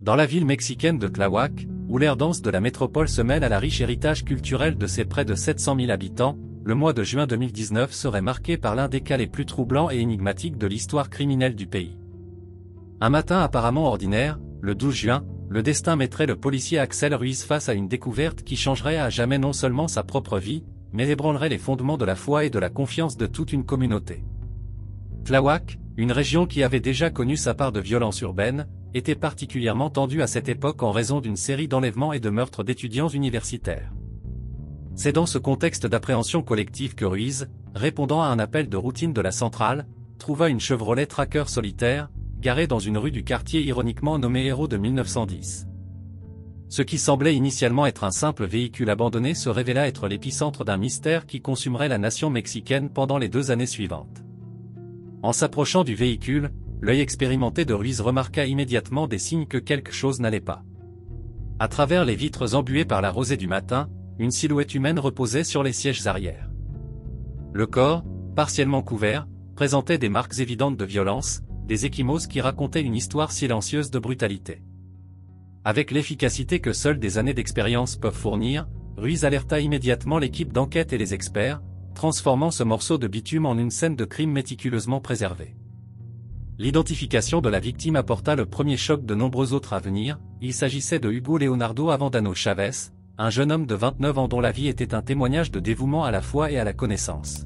Dans la ville mexicaine de Tláhuac, où l'air dense de la métropole se mêle à la riche héritage culturel de ses près de 700 000 habitants, le mois de juin 2019 serait marqué par l'un des cas les plus troublants et énigmatiques de l'histoire criminelle du pays. Un matin apparemment ordinaire, le 12 juin, le destin mettrait le policier Axel Ruiz face à une découverte qui changerait à jamais non seulement sa propre vie, mais ébranlerait les fondements de la foi et de la confiance de toute une communauté. Tláhuac, une région qui avait déjà connu sa part de violence urbaine, était particulièrement tendue à cette époque en raison d'une série d'enlèvements et de meurtres d'étudiants universitaires. C'est dans ce contexte d'appréhension collective que Ruiz, répondant à un appel de routine de la centrale, trouva une Chevrolet Tracker solitaire, garée dans une rue du quartier ironiquement nommé Héros de 1910. Ce qui semblait initialement être un simple véhicule abandonné se révéla être l'épicentre d'un mystère qui consumerait la nation mexicaine pendant les 2 années suivantes. En s'approchant du véhicule, l'œil expérimenté de Ruiz remarqua immédiatement des signes que quelque chose n'allait pas. À travers les vitres embuées par la rosée du matin, une silhouette humaine reposait sur les sièges arrière. Le corps, partiellement couvert, présentait des marques évidentes de violence, des ecchymoses qui racontaient une histoire silencieuse de brutalité. Avec l'efficacité que seules des années d'expérience peuvent fournir, Ruiz alerta immédiatement l'équipe d'enquête et les experts, transformant ce morceau de bitume en une scène de crime méticuleusement préservée. L'identification de la victime apporta le premier choc de nombreux autres à venir. Il s'agissait de Hugo Leonardo Avendano Chavez, un jeune homme de 29 ans dont la vie était un témoignage de dévouement à la foi et à la connaissance.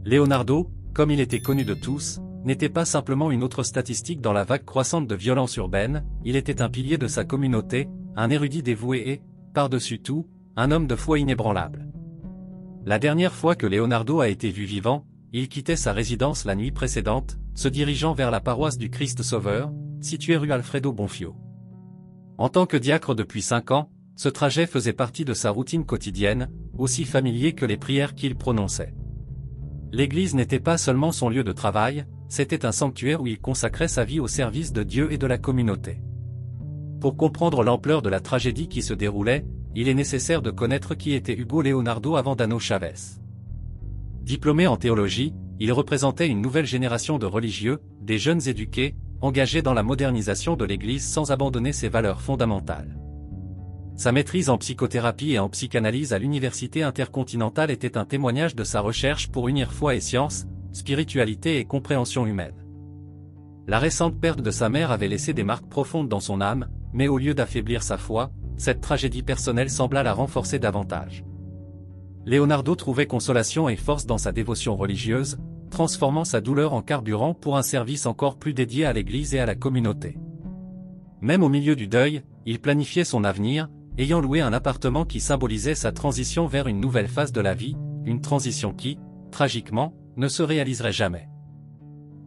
Leonardo, comme il était connu de tous, n'était pas simplement une autre statistique dans la vague croissante de violence urbaine, il était un pilier de sa communauté, un érudit dévoué et, par-dessus tout, un homme de foi inébranlable. La dernière fois que Leonardo a été vu vivant, il quittait sa résidence la nuit précédente, se dirigeant vers la paroisse du Christ Sauveur, située rue Alfredo Bonfio. En tant que diacre depuis 5 ans, ce trajet faisait partie de sa routine quotidienne, aussi familier que les prières qu'il prononçait. L'église n'était pas seulement son lieu de travail, c'était un sanctuaire où il consacrait sa vie au service de Dieu et de la communauté. Pour comprendre l'ampleur de la tragédie qui se déroulait, il est nécessaire de connaître qui était Hugo Leonardo Avendano Chavez. Diplômé en théologie, il représentait une nouvelle génération de religieux, des jeunes éduqués, engagés dans la modernisation de l'Église sans abandonner ses valeurs fondamentales. Sa maîtrise en psychothérapie et en psychanalyse à l'Université intercontinentale était un témoignage de sa recherche pour unir foi et science, spiritualité et compréhension humaine. La récente perte de sa mère avait laissé des marques profondes dans son âme, mais au lieu d'affaiblir sa foi, cette tragédie personnelle sembla la renforcer davantage. Leonardo trouvait consolation et force dans sa dévotion religieuse, transformant sa douleur en carburant pour un service encore plus dédié à l'Église et à la communauté. Même au milieu du deuil, il planifiait son avenir, ayant loué un appartement qui symbolisait sa transition vers une nouvelle phase de la vie, une transition qui, tragiquement, ne se réaliserait jamais.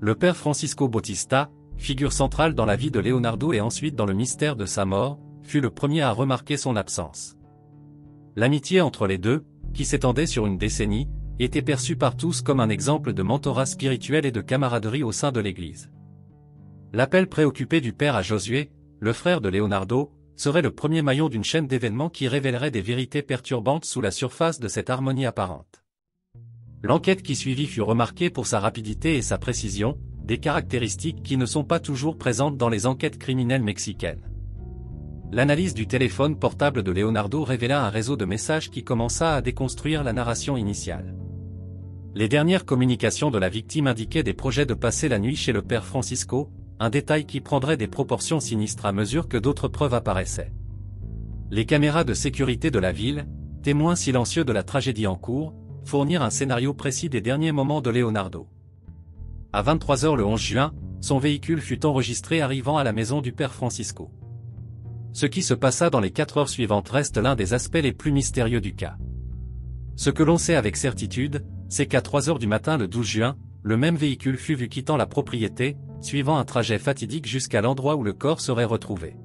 Le père Francisco Bautista, figure centrale dans la vie de Leonardo et ensuite dans le mystère de sa mort, fut le premier à remarquer son absence. L'amitié entre les deux, qui s'étendait sur une décennie, était perçue par tous comme un exemple de mentorat spirituel et de camaraderie au sein de l'Église. L'appel préoccupé du père à Josué, le frère de Leonardo, serait le premier maillon d'une chaîne d'événements qui révélerait des vérités perturbantes sous la surface de cette harmonie apparente. L'enquête qui suivit fut remarquée pour sa rapidité et sa précision, des caractéristiques qui ne sont pas toujours présentes dans les enquêtes criminelles mexicaines. L'analyse du téléphone portable de Leonardo révéla un réseau de messages qui commença à déconstruire la narration initiale. Les dernières communications de la victime indiquaient des projets de passer la nuit chez le père Francisco, un détail qui prendrait des proportions sinistres à mesure que d'autres preuves apparaissaient. Les caméras de sécurité de la ville, témoins silencieux de la tragédie en cours, fournirent un scénario précis des derniers moments de Leonardo. À 23 h le 11 juin, son véhicule fut enregistré arrivant à la maison du père Francisco. Ce qui se passa dans les 4 heures suivantes reste l'un des aspects les plus mystérieux du cas. Ce que l'on sait avec certitude, c'est qu'à 3 h du matin le 12 juin, le même véhicule fut vu quittant la propriété, suivant un trajet fatidique jusqu'à l'endroit où le corps serait retrouvé.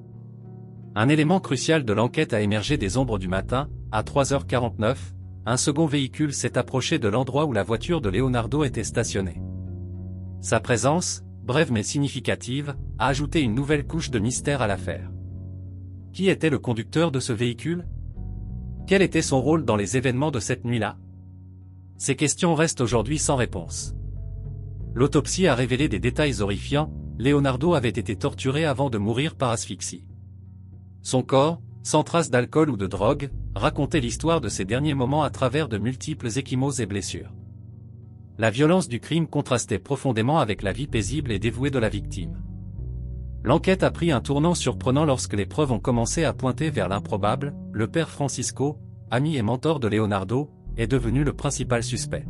Un élément crucial de l'enquête a émergé des ombres du matin. À 3 h 49, un second véhicule s'est approché de l'endroit où la voiture de Leonardo était stationnée. Sa présence, brève mais significative, a ajouté une nouvelle couche de mystère à l'affaire. Qui était le conducteur de ce véhicule? Quel était son rôle dans les événements de cette nuit-là? Ces questions restent aujourd'hui sans réponse. L'autopsie a révélé des détails horrifiants, Leonardo avait été torturé avant de mourir par asphyxie. Son corps, sans trace d'alcool ou de drogue, racontait l'histoire de ses derniers moments à travers de multiples ecchymoses et blessures. La violence du crime contrastait profondément avec la vie paisible et dévouée de la victime. L'enquête a pris un tournant surprenant lorsque les preuves ont commencé à pointer vers l'improbable. Le père Francisco, ami et mentor de Leonardo, est devenu le principal suspect.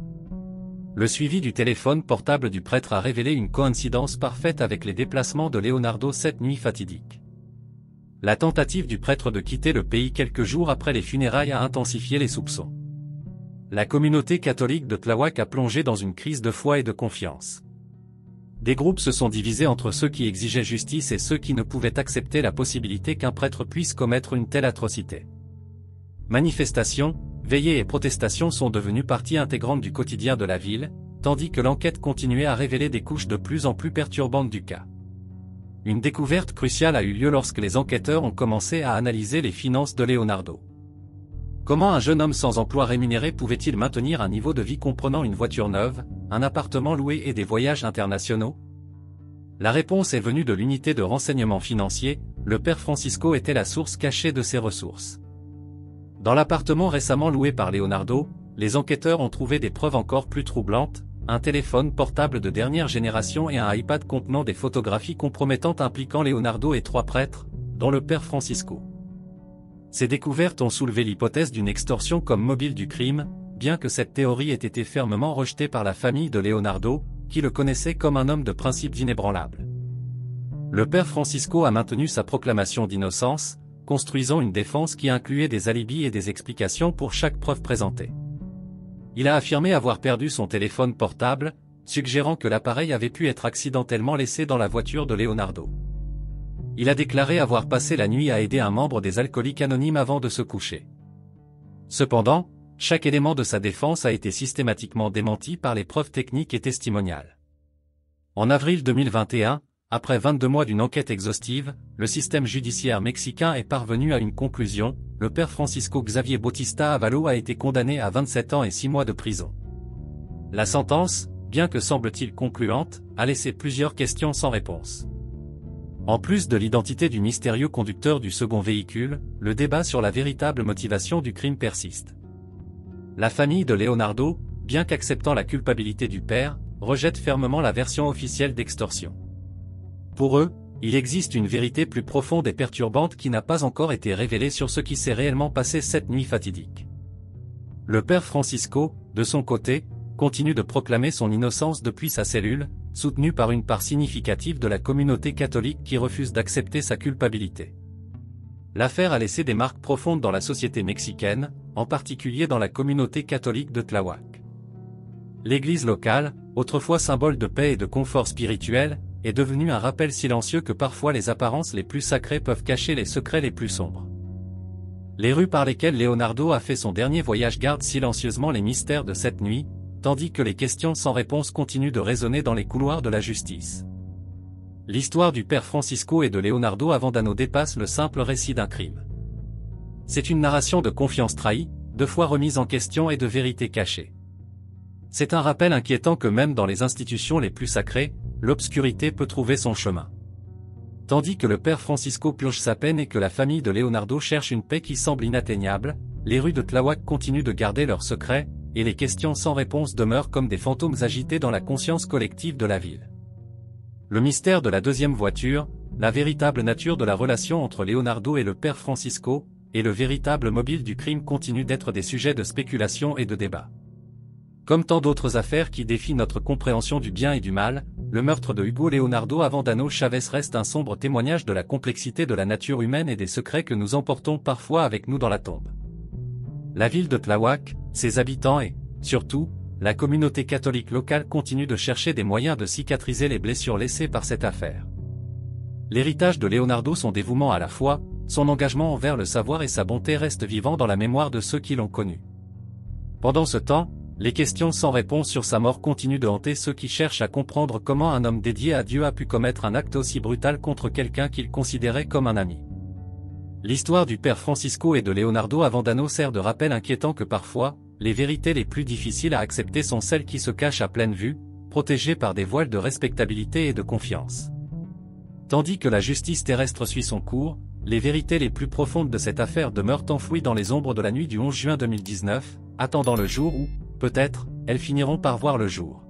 Le suivi du téléphone portable du prêtre a révélé une coïncidence parfaite avec les déplacements de Leonardo cette nuit fatidique. La tentative du prêtre de quitter le pays quelques jours après les funérailles a intensifié les soupçons. La communauté catholique de Tláhuac a plongé dans une crise de foi et de confiance. Des groupes se sont divisés entre ceux qui exigeaient justice et ceux qui ne pouvaient accepter la possibilité qu'un prêtre puisse commettre une telle atrocité. Manifestations, veillées et protestations sont devenues partie intégrante du quotidien de la ville, tandis que l'enquête continuait à révéler des couches de plus en plus perturbantes du cas. Une découverte cruciale a eu lieu lorsque les enquêteurs ont commencé à analyser les finances de Leonardo. Comment un jeune homme sans emploi rémunéré pouvait-il maintenir un niveau de vie comprenant une voiture neuve, un appartement loué et des voyages internationaux? La réponse est venue de l'unité de renseignement financier. Le père Francisco était la source cachée de ces ressources. Dans l'appartement récemment loué par Leonardo, les enquêteurs ont trouvé des preuves encore plus troublantes, un téléphone portable de dernière génération et un iPad contenant des photographies compromettantes impliquant Leonardo et 3 prêtres, dont le père Francisco. Ces découvertes ont soulevé l'hypothèse d'une extorsion comme mobile du crime, bien que cette théorie ait été fermement rejetée par la famille de Leonardo, qui le connaissait comme un homme de principes inébranlables. Le père Francisco a maintenu sa proclamation d'innocence, construisant une défense qui incluait des alibis et des explications pour chaque preuve présentée. Il a affirmé avoir perdu son téléphone portable, suggérant que l'appareil avait pu être accidentellement laissé dans la voiture de Leonardo. Il a déclaré avoir passé la nuit à aider un membre des Alcooliques Anonymes avant de se coucher. Cependant, chaque élément de sa défense a été systématiquement démenti par les preuves techniques et testimoniales. En avril 2021, après 22 mois d'une enquête exhaustive, le système judiciaire mexicain est parvenu à une conclusion. Le père Francisco Xavier Bautista Avalo a été condamné à 27 ans et 6 mois de prison. La sentence, bien que semble-t-il concluante, a laissé plusieurs questions sans réponse. En plus de l'identité du mystérieux conducteur du second véhicule, le débat sur la véritable motivation du crime persiste. La famille de Leonardo, bien qu'acceptant la culpabilité du père, rejette fermement la version officielle d'extorsion. Pour eux, il existe une vérité plus profonde et perturbante qui n'a pas encore été révélée sur ce qui s'est réellement passé cette nuit fatidique. Le père Francisco, de son côté, continue de proclamer son innocence depuis sa cellule, soutenu par une part significative de la communauté catholique qui refuse d'accepter sa culpabilité. L'affaire a laissé des marques profondes dans la société mexicaine, en particulier dans la communauté catholique de Tláhuac. L'église locale, autrefois symbole de paix et de confort spirituel, est devenue un rappel silencieux que parfois les apparences les plus sacrées peuvent cacher les secrets les plus sombres. Les rues par lesquelles Leonardo a fait son dernier voyage gardent silencieusement les mystères de cette nuit, tandis que les questions sans réponse continuent de résonner dans les couloirs de la justice. L'histoire du père Francisco et de Leonardo Avendano dépasse le simple récit d'un crime. C'est une narration de confiance trahie, de foi remise en question et de vérité cachée. C'est un rappel inquiétant que même dans les institutions les plus sacrées, l'obscurité peut trouver son chemin. Tandis que le père Francisco purge sa peine et que la famille de Leonardo cherche une paix qui semble inatteignable, les rues de Tláhuac continuent de garder leurs secrets, et les questions sans réponse demeurent comme des fantômes agités dans la conscience collective de la ville. Le mystère de la deuxième voiture, la véritable nature de la relation entre Leonardo et le père Francisco, et le véritable mobile du crime continuent d'être des sujets de spéculation et de débat. Comme tant d'autres affaires qui défient notre compréhension du bien et du mal, le meurtre de Hugo Leonardo Avendano Chavez reste un sombre témoignage de la complexité de la nature humaine et des secrets que nous emportons parfois avec nous dans la tombe. La ville de Tláhuac, ses habitants et, surtout, la communauté catholique locale continue de chercher des moyens de cicatriser les blessures laissées par cette affaire. L'héritage de Leonardo, son dévouement à la foi, son engagement envers le savoir et sa bonté restent vivants dans la mémoire de ceux qui l'ont connu. Pendant ce temps, les questions sans réponse sur sa mort continuent de hanter ceux qui cherchent à comprendre comment un homme dédié à Dieu a pu commettre un acte aussi brutal contre quelqu'un qu'il considérait comme un ami. L'histoire du père Francisco et de Leonardo Avendano sert de rappel inquiétant que parfois, les vérités les plus difficiles à accepter sont celles qui se cachent à pleine vue, protégées par des voiles de respectabilité et de confiance. Tandis que la justice terrestre suit son cours, les vérités les plus profondes de cette affaire demeurent enfouies dans les ombres de la nuit du 11 juin 2019, attendant le jour où, peut-être, elles finiront par voir le jour.